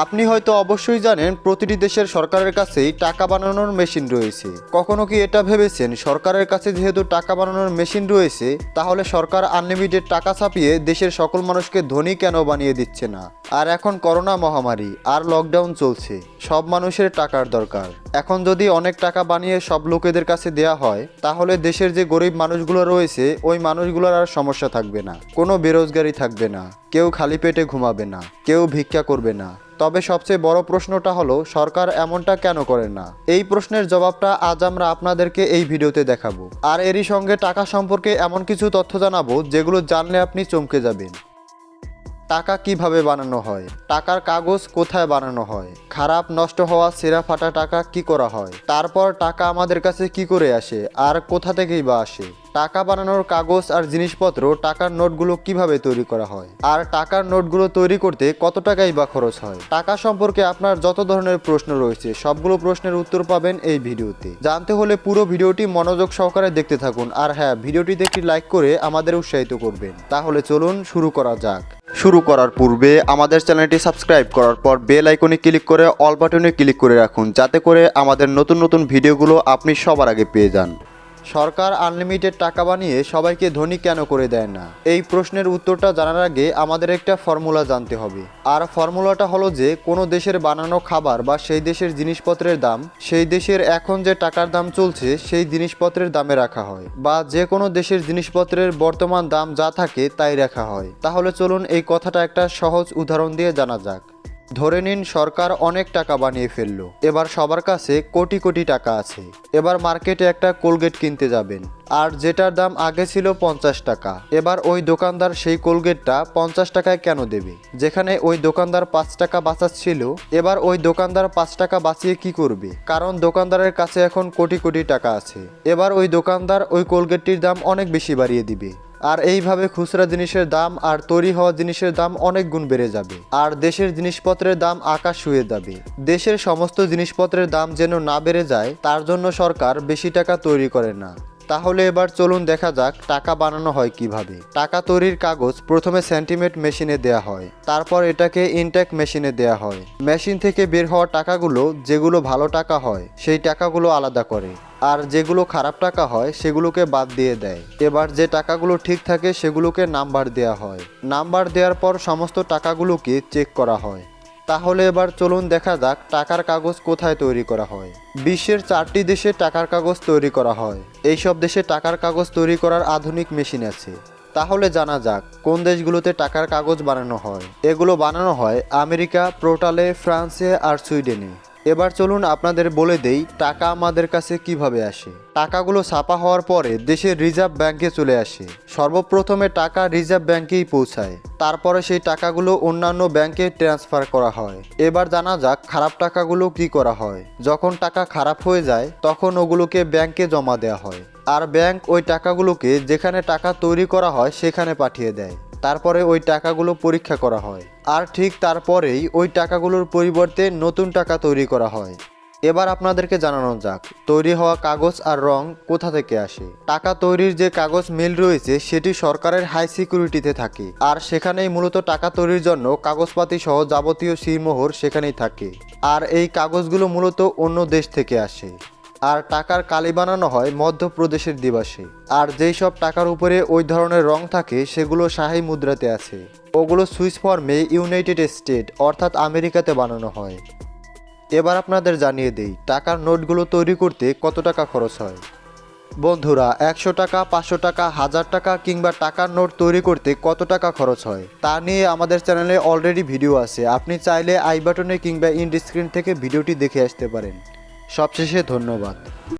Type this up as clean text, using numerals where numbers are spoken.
আপনি হয়তো অবশ্যই জানেন প্রতিটি দেশের সরকারের কাছেই টাকা বানানোর মেশিন রয়েছে। কখনো কি এটা ভেবেছেন সরকারের কাছে যেহেতু টাকা বানানোর মেশিন রয়েছে তাহলে সরকার আনলিমিটেড টাকা ছাপিয়ে দেশের সকল মানুষকে ধনী কেন বানিয়ে দিচ্ছে না? আর এখন করোনা মহামারী আর লকডাউন চলছে, সব মানুষের টাকার দরকার। এখন যদি অনেক টাকা বানিয়ে সব লোকেদের কাছে দেয়া হয় তাহলে দেশের যে গরিব মানুষগুলো রয়েছে ওই মানুষগুলোর আর সমস্যা থাকবে না, কোনো বেরোজগারি থাকবে না, কেউ খালি পেটে ঘুমাবে না, কেউ ভিক্ষা করবে না। তবে সবচেয়ে বড় প্রশ্নটা হলো সরকার এমনটা কেন করে না? এই প্রশ্নের জবাবটা আজ আমরা আপনাদেরকে এই ভিডিওতে দেখাবো। আর এরই সঙ্গে টাকা সম্পর্কে এমন কিছু তথ্য জানাবো যেগুলো জানলে আপনি চমকে যাবেন। টাকা কিভাবে বানানো হয়, টাকার কাগজ কোথায় বানানো হয়, খারাপ নষ্ট হওয়া ছেঁড়া ফাটা টাকা কি করা হয়, তারপর টাকা আমাদের কাছে কি করে আসে আর কোথা থেকেই বা আসে, টাকা বানানোর কাগজ আর জিনিসপত্র টাকার নোটগুলো কিভাবে তৈরি করা হয়, আর টাকার নোটগুলো তৈরি করতে কত টাকাই বা খরচ হয়। টাকা সম্পর্কে আপনার যত ধরনের প্রশ্ন রয়েছে সবগুলো প্রশ্নের উত্তর পাবেন এই ভিডিওতে। জানতে হলে পুরো ভিডিওটি মনোযোগ সহকারে দেখতে থাকুন। আর হ্যাঁ, ভিডিওটিতে একটি লাইক করে আমাদের উৎসাহিত করবেন। তাহলে চলুন শুরু করা যাক। শুরু করার পূর্বে আমাদের চ্যানেলটি সাবস্ক্রাইব করার পর বেল আইকনে ক্লিক করে অল বাটনে ক্লিক করে রাখুন, যাতে করে আমাদের নতুন নতুন ভিডিওগুলো আপনি সবার আগে পেয়ে যান। সরকার আনলিমিটেড টাকা বানিয়ে সবাইকে ধনী কেন করে দেয় না? এই প্রশ্নের উত্তরটা জানার আগে আমাদের একটা ফর্মুলা জানতে হবে। আর ফর্মুলাটা হলো যে কোনো দেশের বানানো খাবার বা সেই দেশের জিনিসপত্রের দাম সেই দেশের এখন যে টাকার দাম চলছে সেই জিনিসপত্রের দামে রাখা হয়, বা যে কোনো দেশের জিনিসপত্রের বর্তমান দাম যা থাকে তাই রাখা হয়। তাহলে চলুন এই কথাটা একটা সহজ উদাহরণ দিয়ে জানা যাক। ধরে নিন সরকার অনেক টাকা বানিয়ে ফেললো, এবার সবার কাছে কোটি কোটি টাকা আছে। এবার মার্কেটে একটা কোলগেট কিনতে যাবেন, আর যেটার দাম আগে ছিল 50 টাকা, এবার ওই দোকানদার সেই কোলগেটটা 50 টাকায় কেন দেবে, যেখানে ওই দোকানদার 5 টাকা বাঁচাচ্ছিল। এবার ওই দোকানদার 5 টাকা বাঁচিয়ে কি করবে? কারণ দোকানদারের কাছে এখন কোটি কোটি টাকা আছে। এবার ওই দোকানদার ওই কোলগেটটির দাম অনেক বেশি বাড়িয়ে দিবে। আর এইভাবে খুচরা জিনিসের দাম আর তৈরি হওয়া জিনিসের দাম অনেক গুণ বেড়ে যাবে, আর দেশের জিনিসপত্রের দাম আকাশ ছুঁয়ে যাবে। দেশের সমস্ত জিনিসপত্রের দাম যেন না বেড়ে যায় তার জন্য সরকার বেশি টাকা তৈরি করে না। তাহলে এবার চলুন দেখা যাক টাকা বানানো হয় কিভাবে। টাকা তৈরির কাগজ প্রথমে সেন্টিমেন্ট মেশিনে দেয়া হয়, তারপর এটাকে ইনটেক মেশিনে দেয়া হয়। মেশিন থেকে বের হওয়া টাকাগুলো যেগুলো ভালো টাকা হয় সেই টাকাগুলো আলাদা করে, আর যেগুলো খারাপ টাকা হয় সেগুলোকে বাদ দিয়ে দেয়। এবার যে টাকাগুলো ঠিক থাকে সেগুলোকে নাম্বার দেয়া হয়। নাম্বার দেওয়ার পর সমস্ত টাকাগুলোকে চেক করা হয়। তাহলে এবার চলুন দেখা যাক টাকার কাগজ কোথায় তৈরি করা হয়। বিশ্বের 4টি দেশে টাকার কাগজ তৈরি করা হয়। এইসব দেশে টাকার কাগজ তৈরি করার আধুনিক মেশিন আছে। তাহলে জানা যাক কোন দেশগুলোতে টাকার কাগজ বানানো হয়। এগুলো বানানো হয় আমেরিকা, পোর্টালে, ফ্রান্সে আর সুইডেনে। এবার চলুন আপনাদের বলে দেই টাকা আমাদের কাছে কিভাবে আসে। টাকাগুলো ছাপা হওয়ার পরে দেশের রিজার্ভ ব্যাংকে চলে আসে। সর্বপ্রথমে টাকা রিজার্ভ ব্যাংকেই পৌঁছায়, তারপরে সেই টাকাগুলো অন্যান্য ব্যাংকে ট্রান্সফার করা হয়। এবার জানা যাক খারাপ টাকাগুলো কি করা হয়। যখন টাকা খারাপ হয়ে যায় তখন ওগুলোকে ব্যাংকে জমা দেওয়া হয়, আর ব্যাংক ওই টাকাগুলোকে যেখানে টাকা তৈরি করা হয় সেখানে পাঠিয়ে দেয়। তারপরে ওই টাকাগুলো পরীক্ষা করা হয়, আর ঠিক তারপরেই ওই টাকাগুলোর পরিবর্তে নতুন টাকা তৈরি করা হয়। এবার আপনাদেরকে জানানো যাক তৈরি হওয়া কাগজ আর রং কোথা থেকে আসে। টাকা তৈরির যে কাগজ মিল রয়েছে সেটি সরকারের হাই সিকিউরিটিতে থাকে, আর সেখানেই মূলত টাকা তৈরির জন্য কাগজপাতি সহ যাবতীয় সিলমোহর সেখানেই থাকে। আর এই কাগজগুলো মূলত অন্য দেশ থেকে আসে। আর টাকার কালি বানানো হয় মধ্যপ্রদেশের দিবাসে। আর যেই সব টাকার উপরে ওই ধরনের রং থাকে সেগুলো শাহী মুদ্রাতে আছে। ওগুলো সুইস ফর্মে ইউনাইটেড স্টেট অর্থাৎ আমেরিকাতে বানানো হয়। এবার আপনাদের জানিয়ে দেই টাকার নোটগুলো তৈরি করতে কত টাকা খরচ হয়। বন্ধুরা, 100 টাকা, 500 টাকা, 1000 টাকা কিংবা টাকার নোট তৈরি করতে কত টাকা খরচ হয় তা নিয়ে আমাদের চ্যানেলে অলরেডি ভিডিও আছে। আপনি চাইলে আই বাটনে কিংবা ইন্ড স্ক্রিন থেকে ভিডিওটি দেখে আসতে পারেন। সবশেষে ধন্যবাদ।